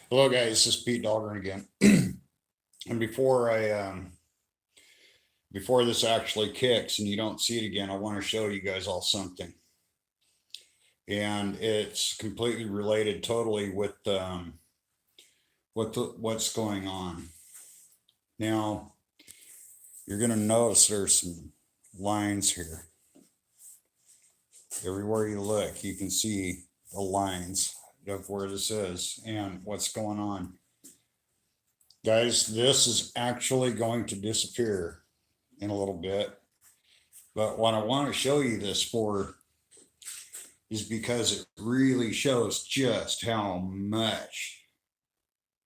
Hello guys, this is Pete Dahlgren again. And before this actually kicks and you don't see it again, I want to show you guys all something. And it's completely related totally with what's going on. Now, you're going to notice there's some lines here. Everywhere you look, you can see the lines of where this is and what's going on. Guys, this is actually going to disappear in a little bit. But what I want to show you this for is because it really shows just how much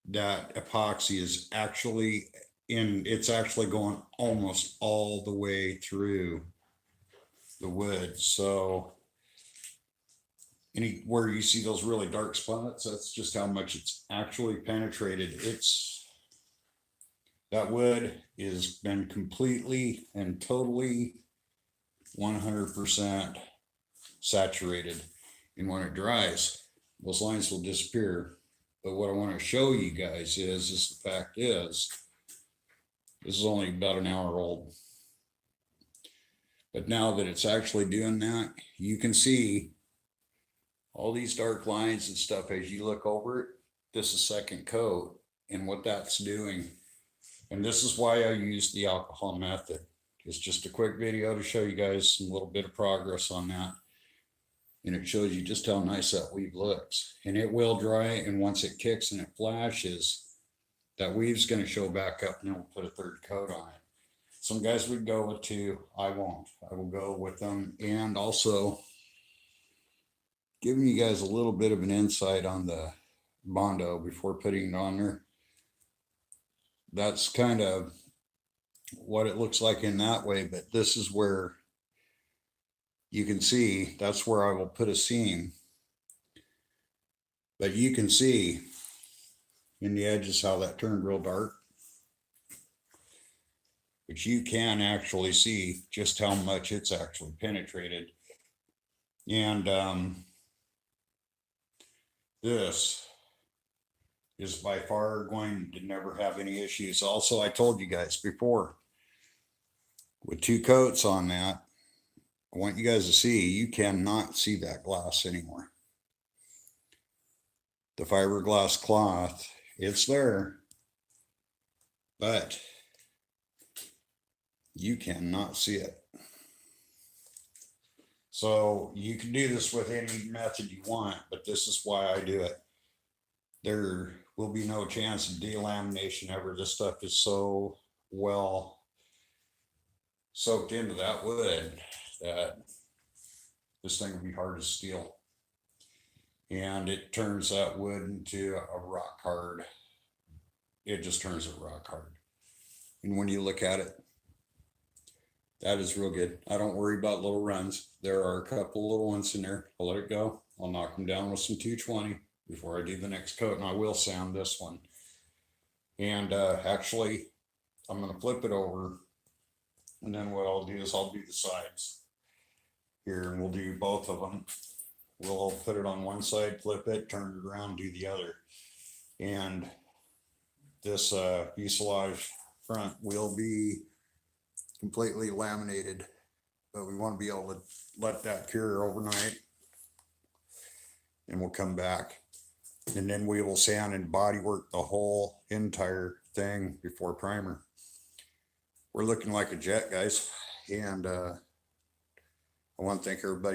that epoxy is actually it's actually going almost all the way through the wood. So anywhere you see those really dark spots, that's just how much it's actually penetrated. That wood has been completely and totally 100% saturated. And when it dries, those lines will disappear. But what I want to show you guys is the fact is, this is only about an hour old. But now that it's actually doing that, you can see all these dark lines and stuff as you look over it. This is second coat, and what that's doing. And this is why I use the alcohol method. It's just a quick video to show you guys some little bit of progress on that. And it shows you just how nice that weave looks. And it will dry, and once it kicks and it flashes, that weave's going to show back up, and then we'll put a third coat on it. Some guys would go with two. I won't. I will go with them. And also giving you guys a little bit of an insight on the Bondo before putting it on there. That's kind of what it looks like in that way, but this is where you can see, that's where I will put a seam. But you can see in the edges how that turned real dark. But you can actually see just how much it's actually penetrated. And this is by far going to never have any issues. Also, I told you guys before, with two coats on that, I want you guys to see, you cannot see that glass anymore. The fiberglass cloth, it's there, but you cannot see it. So you can do this with any method you want, but this is why I do it. There will be no chance of delamination ever. This stuff is so well soaked into that wood that this thing will be hard to steal. And it turns that wood into a rock hard. It just turns it rock hard. And when you look at it, that is real good. I don't worry about little runs. There are a couple little ones in there. I'll let it go. I'll knock them down with some 220 before I do the next coat, and I will sand this one. And actually, I'm going to flip it over, and then what I'll do is I'll do the sides here, and we'll do both of them. We'll put it on one side, flip it, turn it around, do the other. And this fuselage front will be completely laminated, but we want to be able to let that cure overnight, and we'll come back. And then we will sand and bodywork the whole entire thing before primer. We're looking like a jet, guys. And I want to thank everybody.